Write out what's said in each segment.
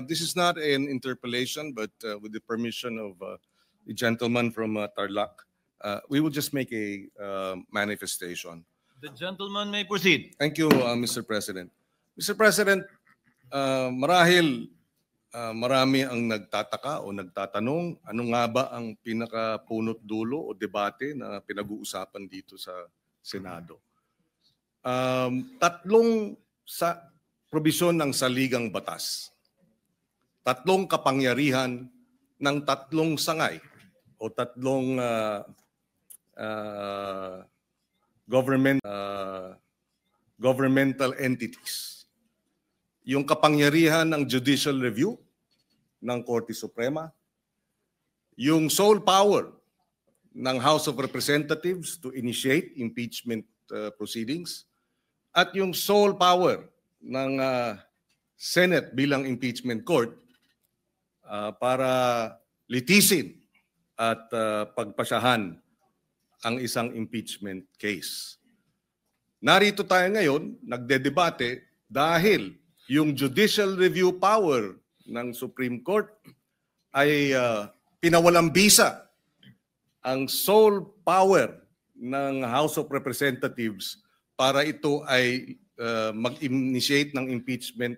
This is not an interpellation, but with the permission of the gentleman from Tarlac, we will just make a manifestation. The gentleman may proceed. Thank you, Mr. President. Mr. President, marahil marami ang nagtataka o nagtatanong ano nga ba ang pinakapunot dulo o debate na pinag-uusapan dito sa Senado. Tatlong sa probisyon ng saligang batas. Tatlong kapangyarihan ng tatlong sangay o tatlong governmental entities. Yung kapangyarihan ng judicial review ng Korte Suprema, yung sole power ng House of Representatives to initiate impeachment proceedings, at yung sole power ng Senate bilang impeachment court para litisin at pagpasyahan ang isang impeachment case. Narito tayo ngayon, nagdedebate dahil yung judicial review power ng Supreme Court ay pinawalang bisa ang sole power ng House of Representatives para ito ay mag-initiate ng impeachment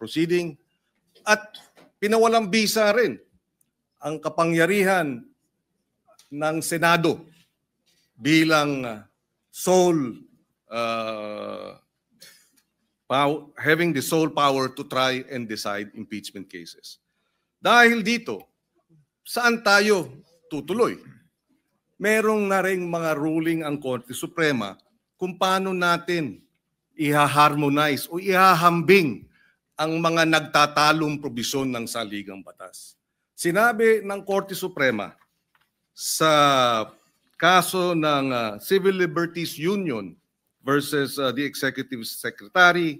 proceeding, at pinawalang bisa rin ang kapangyarihan ng Senado bilang sole having the sole power to try and decide impeachment cases. Dahil dito, saan tayo tutuloy? Merong na ring mga ruling ang Korte Suprema kung paano natin iha-harmonize o ihahambing ang mga nagtatalong probisyon ng saligang batas. Sinabi ng Korte Suprema sa kaso ng Civil Liberties Union versus the Executive Secretary,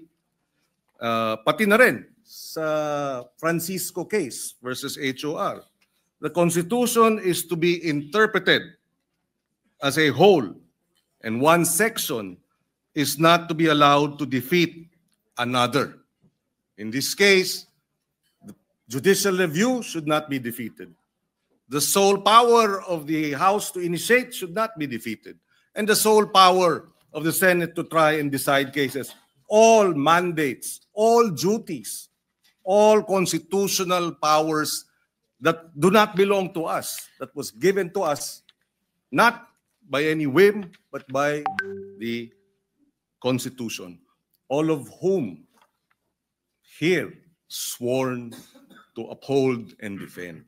pati na rin sa Francisco case versus HOR, the Constitution is to be interpreted as a whole, and one section is not to be allowed to defeat another. In this case, the judicial review should not be defeated. The sole power of the House to initiate should not be defeated. And the sole power of the Senate to try and decide cases, all mandates, all duties, all constitutional powers that do not belong to us, that was given to us, not by any whim, but by the Constitution, all of whom here sworn to uphold and defend.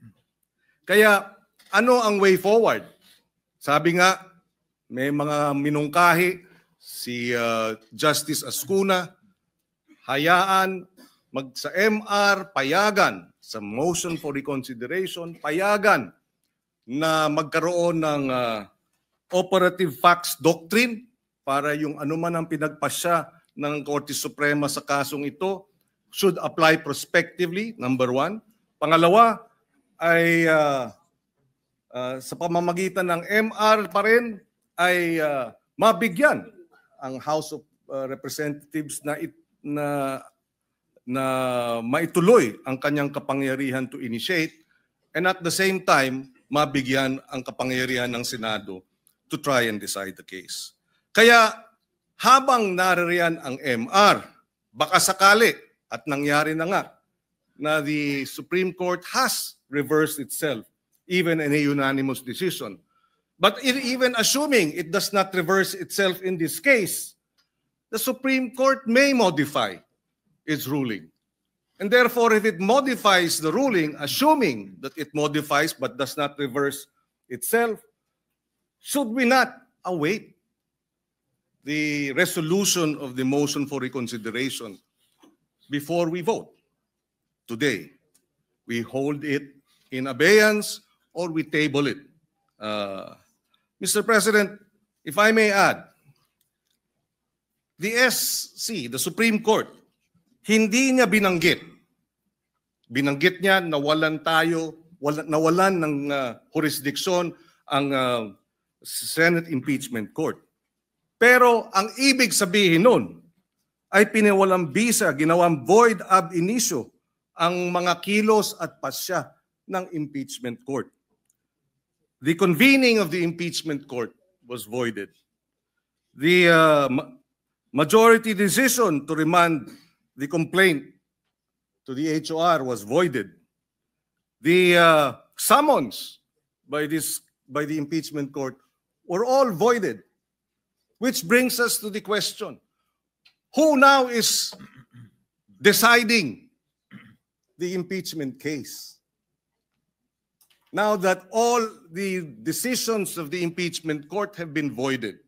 Kaya ano ang way forward? Sabi nga, may mga minungkahi, si Justice Ascuna, hayaan sa MR, payagan sa motion for reconsideration, payagan na magkaroon ng operative facts doctrine para yung anuman ang pinagpasya ng Korte Suprema sa kasong ito should apply prospectively, number one. Pangalawa ay sa pamamagitan ng MR pa rin ay mabigyan ang House of Representatives na maituloy ang kanyang kapangyarihan to initiate, and at the same time, mabigyan ang kapangyarihan ng Senado to try and decide the case. Kaya habang naririyan ang MR, baka sakali, at nangyari na nga, na the Supreme Court has reversed itself, even in a unanimous decision. But even assuming it does not reverse itself in this case, the Supreme Court may modify its ruling. And therefore, if it modifies the ruling, assuming that it modifies but does not reverse itself, should we not await the resolution of the motion for reconsideration before we vote? Today, we hold it in abeyance or we table it. Mr. President, if I may add, the SC, the Supreme Court, hindi niya binanggit. Binanggit niya nawalan ng jurisdiction ang Senate Impeachment Court. Pero ang ibig sabihin nun ay pinawalang bisa, ginawang void ab initio ang mga kilos at pasya ng impeachment court. The convening of the impeachment court was voided. The majority decision to remand the complaint to the HOR was voided. The summons by the impeachment court were all voided, which brings us to the question, who now is deciding the impeachment case? Now that all the decisions of the impeachment court have been voided.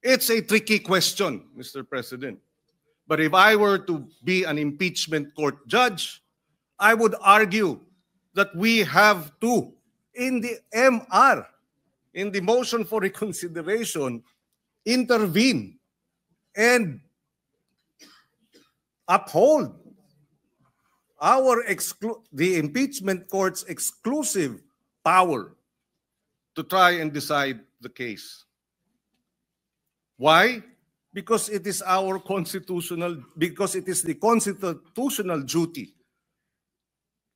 It's a tricky question, Mr. President. But if I were to be an impeachment court judge, I would argue that we have to, in the MR, in the motion for reconsideration, intervene and uphold the impeachment court's exclusive power to try and decide the case. Why? Because it is the constitutional duty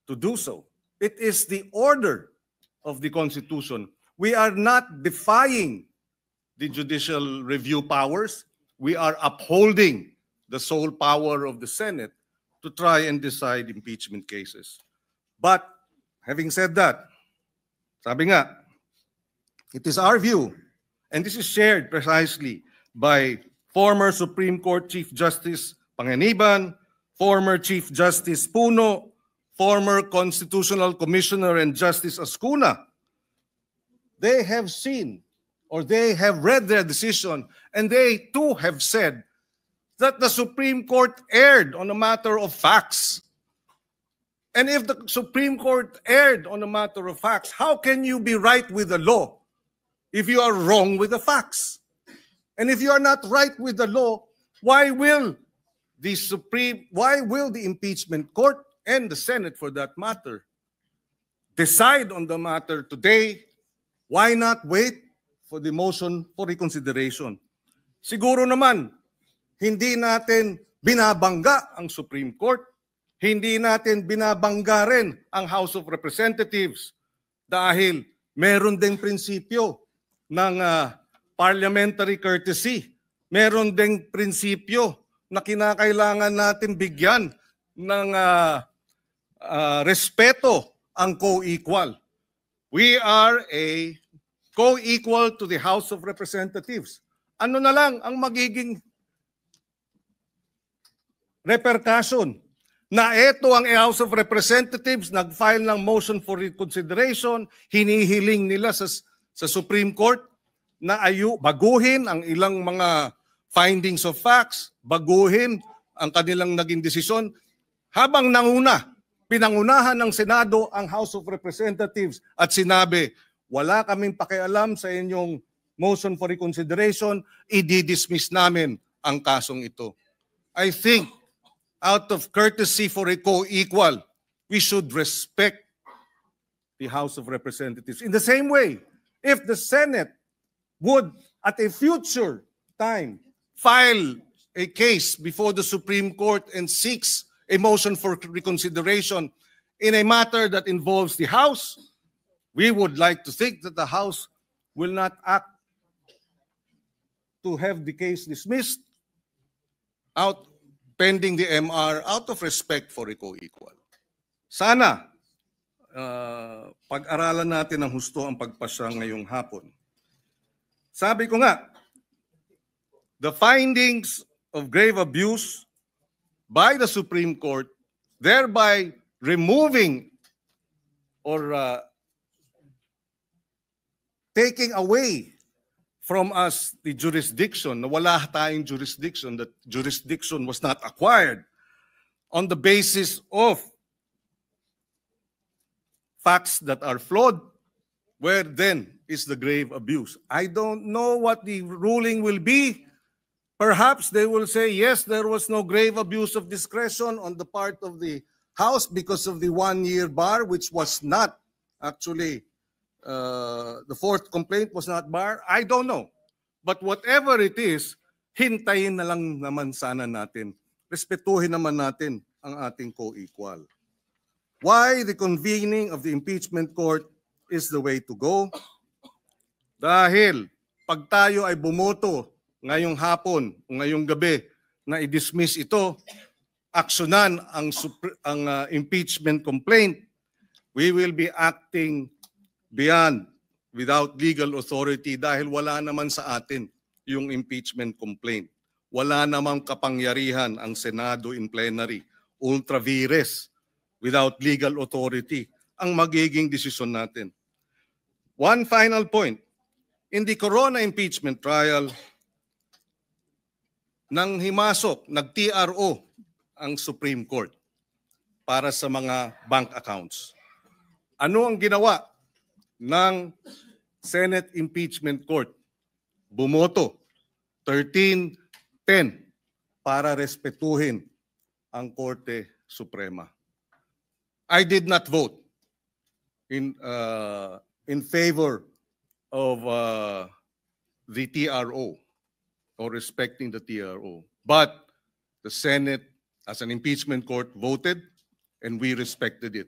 to do so. It is the order of the Constitution. We are not defying the judicial review powers. We are upholding the sole power of the Senate to try and decide impeachment cases. But having said that, sabi nga, it is our view, and this is shared precisely by former Supreme Court Chief Justice Panganiban, former Chief Justice Puno, former Constitutional Commissioner and Justice Ascuna. They have seen, or they have read their decision, and they too have said that the Supreme Court erred on a matter of facts. And if the Supreme Court erred on a matter of facts, how can you be right with the law if you are wrong with the facts? And if you are not right with the law, why will the impeachment court and the Senate, for that matter, decide on the matter today? Why not wait for the motion for reconsideration? Siguro naman, hindi natin binabangga ang Supreme Court. Hindi natin binabangga rin ang House of Representatives dahil meron ding prinsipyo ng parliamentary courtesy. Meron ding prinsipyo na kinakailangan natin bigyan ng respeto ang co-equal. We are a co-equal to the House of Representatives. Ano na lang ang magiging repercussion na ito ang House of Representatives nag-file ng motion for reconsideration, hinihiling nila sa Supreme Court na baguhin ang ilang mga findings of facts, baguhin ang kanilang naging desisyon, habang pinangunahan ng Senado ang House of Representatives at sinabi, wala kaming pakialam sa inyong motion for reconsideration, i-dismiss namin ang kasong ito. I think out of courtesy for a co-equal, we should respect the House of Representatives. In the same way, if the Senate would, at a future time, file a case before the Supreme Court and seeks a motion for reconsideration in a matter that involves the House, we would like to think that the House will not act to have the case dismissed pending the MR out of respect for a co-equal. Sana pag-aralan natin ng husto ang pagpasya ngayong hapon. Sabi ko nga, the findings of grave abuse by the Supreme Court, thereby removing or taking away from us the jurisdiction, na wala tayong jurisdiction, that jurisdiction was not acquired on the basis of facts that are flawed, where then is the grave abuse? I don't know what the ruling will be. Perhaps they will say, yes, there was no grave abuse of discretion on the part of the House because of the 1-year bar, which was not actually, the fourth complaint was not bar. I don't know. But whatever it is, hintayin na lang naman sana natin. Respetuhin naman natin ang ating co-equal. why the convening of the impeachment court is the way to go. Dahil pag tayo ay bumoto ngayong hapon o ngayong gabi na i-dismiss ito, aksyonan ang impeachment complaint, we will be acting beyond, without legal authority dahil wala naman sa atin yung impeachment complaint. Wala namang kapangyarihan ang Senado in plenary, ultra vires, without legal authority, ang magiging desisyon natin. One final point. In the Corona impeachment trial, nang himasok, nag-TRO ang Supreme Court para sa mga bank accounts. Ano ang ginawa ng Senate Impeachment Court? Bumoto 13-10 para respetuhin ang Korte Suprema. I did not vote in favor of the TRO or respecting the TRO. But the Senate, as an impeachment court, voted and we respected it.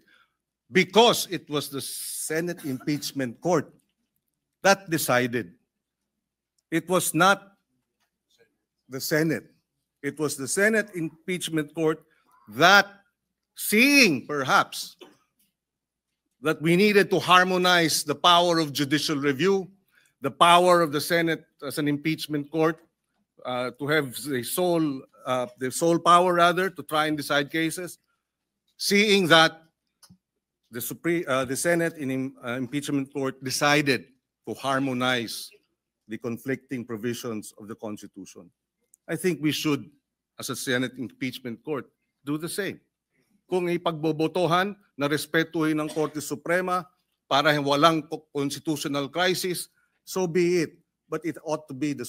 Because it was the Senate impeachment court that decided. It was not the Senate. It was the Senate impeachment court that, seeing perhaps that we needed to harmonize the power of judicial review, the power of the Senate as an impeachment court, to have the sole power rather to try and decide cases, seeing that the Senate in impeachment court decided to harmonize the conflicting provisions of the Constitution. I think we should, as a Senate impeachment court, do the same. Kung ipagbobotohan na respetuhin ng Korte Suprema para walang constitutional crisis, so be it. But it ought to be the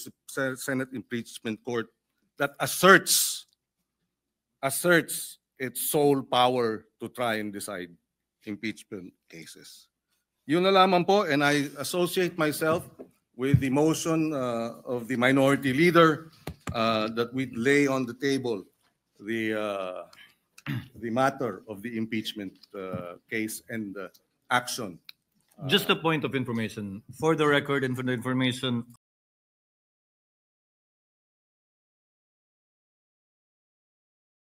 Senate impeachment court that asserts its sole power to try and decide impeachment cases. Yun na lamang po, and I associate myself with the motion of the minority leader that we lay on the table the matter of the impeachment case and action. Just a point of information. For the record and for the information